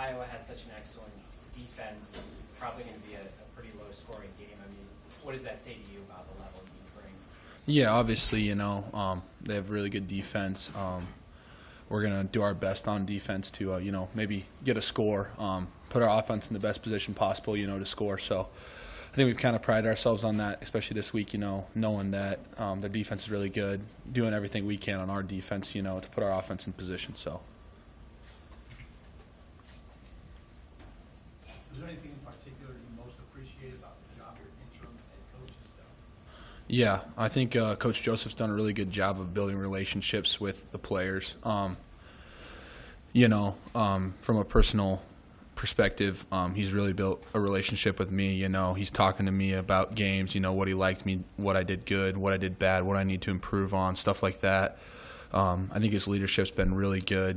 Iowa has such an excellent defense, probably going to be a pretty low-scoring game. I mean, what does that say to you about the level you bring? Yeah, obviously, they have really good defense. We're going to do our best on defense to, maybe get a score, put our offense in the best position possible, to score. So I think we've kind of prided ourselves on that, especially this week, knowing that their defense is really good, doing everything we can on our defense, to put our offense in position. So. Is there anything in particular you most appreciate about the job your interim head coach has done? Yeah, I think Coach Joseph's done a really good job of building relationships with the players. From a personal perspective, he's really built a relationship with me. He's talking to me about games, what he liked me, what I did good, what I did bad, what I need to improve on, stuff like that. I think his leadership's been really good.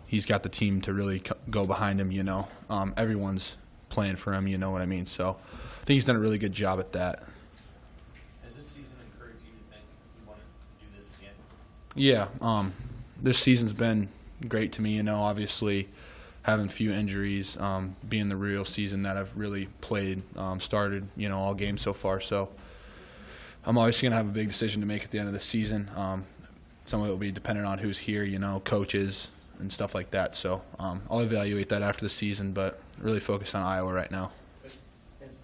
He's got the team to really go behind him. Everyone's playing for him. You know what I mean? So I think he's done a really good job at that. Has this season encouraged you to think you want to do this again? Yeah, this season's been great to me. Obviously having a few injuries, being the real season that I've really played, started, all games so far. So I'm obviously going to have a big decision to make at the end of the season. Some of it will be dependent on who's here, coaches and stuff like that. So I'll evaluate that after the season, but really focus on Iowa right now. Has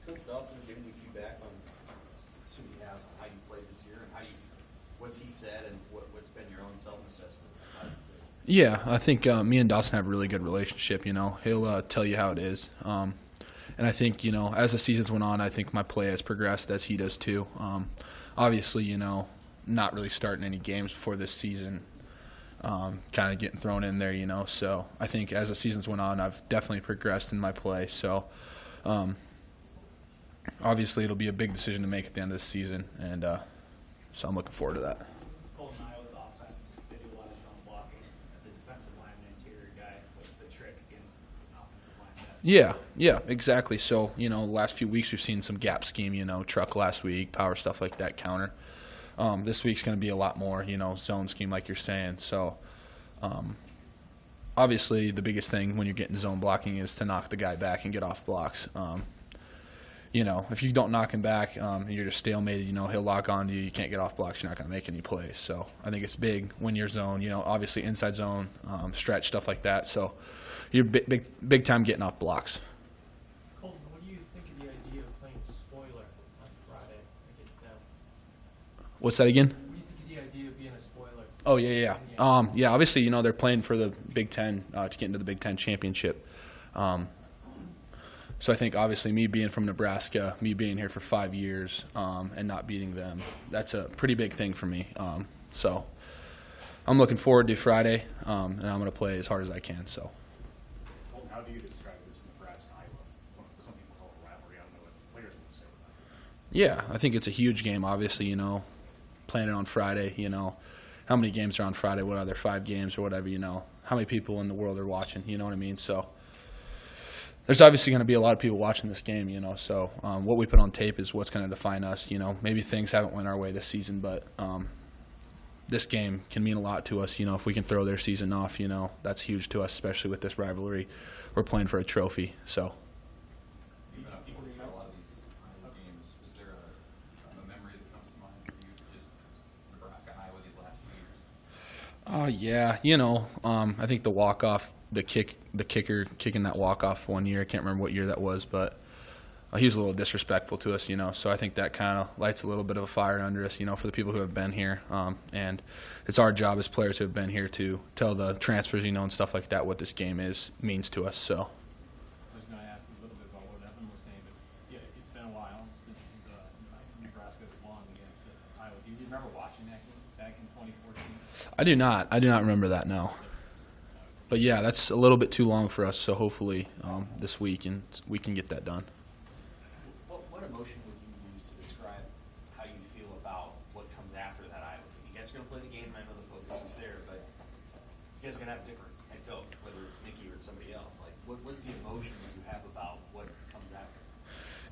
Coach Dawson given you feedback on, assuming he has, on how you played this year and what's he said and what's been your own self-assessment? Yeah, I think me and Dawson have a really good relationship. He'll tell you how it is. And I think, as the seasons went on, I think my play has progressed as he does too. Obviously, not really starting any games before this season, kind of getting thrown in there, So I think as the seasons went on, I've definitely progressed in my play. So obviously it'll be a big decision to make at the end of the season, and so I'm looking forward to that. Colton, Iowa's offense, they do a lot of zone blocking. As a defensive lineman, interior guy, what's the trick against an offensive line? Yeah, exactly. So, the last few weeks we've seen some gap scheme, truck last week, power stuff like that, counter. This week's going to be a lot more, zone scheme like you're saying. So, obviously the biggest thing when you're getting zone blocking is to knock the guy back and get off blocks. If you don't knock him back and you're just stalemated, he'll lock onto you. You can't get off blocks. You're not going to make any plays. So I think it's big when you're zone, obviously inside zone, stretch, stuff like that. So you're big time getting off blocks. Colton, what do you think of the idea of playing spoiler on Friday against them? What's that again? What do you think of the idea of being a spoiler? Oh, yeah. Obviously, they're playing for the Big Ten to get into the Big Ten championship. So I think, obviously, me being from Nebraska, me being here for 5 years and not beating them, that's a pretty big thing for me. So I'm looking forward to Friday, and I'm going to play as hard as I can. So. Well, how do you describe this Nebraska-Iowa? Some people call it a rivalry. I don't know what players would say about it. Yeah, I think it's a huge game, obviously, playing it on Friday, how many games are on Friday, what are there, 5 games or whatever, how many people in the world are watching, you know what I mean? So there's obviously going to be a lot of people watching this game, so what we put on tape is what's going to define us, maybe things haven't went our way this season, but this game can mean a lot to us, if we can throw their season off, that's huge to us, especially with this rivalry. We're playing for a trophy, so. Yeah, I think the walk-off, the kicker kicking that walk-off one year, I can't remember what year that was, but he was a little disrespectful to us, so I think that kind of lights a little bit of a fire under us, for the people who have been here, and it's our job as players who have been here to tell the transfers, and stuff like that, what this game means to us, so. I was going to ask a little bit about what Evan was saying, but yeah, it's been a while since Nebraska won against Iowa. Do you remember watching that game back in 2014? I do not remember that, no. But yeah, that's a little bit too long for us, so hopefully this week and we can get that done. What emotion would you use to describe how you feel about what comes after that Iowa game? You guys are going to play the game, and I know the focus is there, but you guys are going to have a different head coach, whether it's Mickey or somebody else. Like, what's the emotion that you have about what comes after?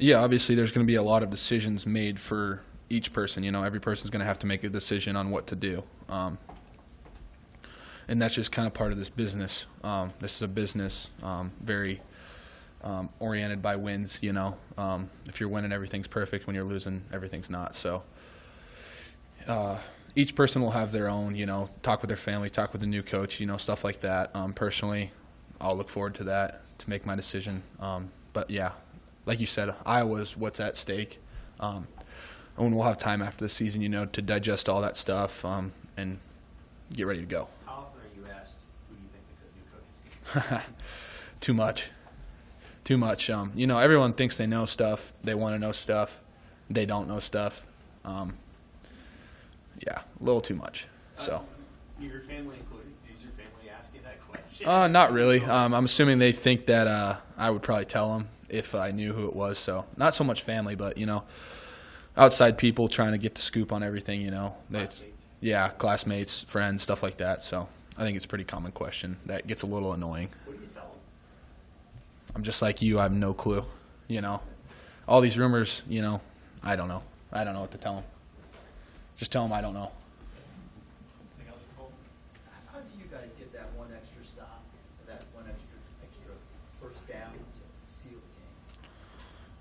Yeah, obviously there's going to be a lot of decisions made for each person. Every person's going to have to make a decision on what to do. and that's just kind of part of this business. This is a business very oriented by wins. You know, if you're winning, everything's perfect. When you're losing, everything's not. So each person will have their own, you know, talk with their family, talk with the new coach, you know, stuff like that. Personally, I'll look forward to that to make my decision. But yeah, like you said, Iowa's what's at stake. And we'll have time after the season, you know, to digest all that stuff and get ready to go. How often are you asked who do you think the new coach is going to be? Too much. You know, everyone thinks they know stuff. They want to know stuff. They don't know stuff. Yeah, a little too much. So. Your family included. Is your family ask you that question? Not really. I'm assuming they think that I would probably tell them if I knew who it was. So not so much family, but, you know, outside people trying to get the scoop on everything, you know. Classmates, friends, stuff like that. So I think it's a pretty common question that gets a little annoying. What do you tell them? I'm just like you. I have no clue. You know, all these rumors, you know, I don't know. I don't know what to tell them. Just tell them I don't know. Anything else for Colton? How do you guys get that one extra stop, that one extra first down to seal the game?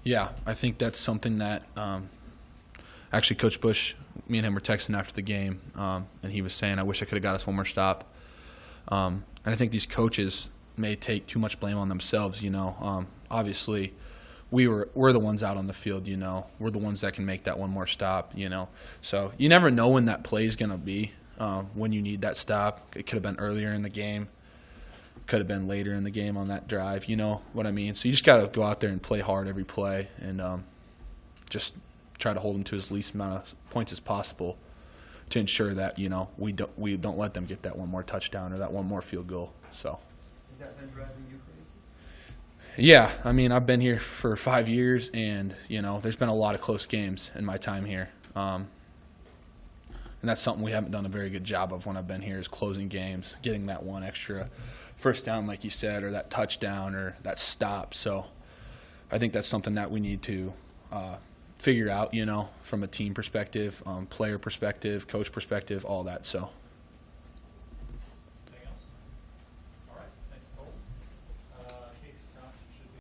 Yeah, I think that's something that actually Coach Bush, me and him were texting after the game, and he was saying, I wish I could have got us one more stop. And I think these coaches may take too much blame on themselves, you know. Obviously, we're the ones out on the field, you know. We're the ones that can make that one more stop, you know. So you never know when that play is going to be, when you need that stop. It could have been earlier in the game. Could have been later in the game on that drive, you know what I mean? So you just got to go out there and play hard every play and just try to hold them to as least amount of points as possible to ensure that, you know, we don't let them get that one more touchdown or that one more field goal. So. Has that been driving you crazy? Yeah, I mean, I've been here for 5 years, and, you know, there's been a lot of close games in my time here. And that's something we haven't done a very good job of when I've been here is closing games, getting that one extra first down, like you said, or that touchdown or that stop. So I think that's something that we need to figure out, you know, from a team perspective, player perspective, coach perspective, all that. So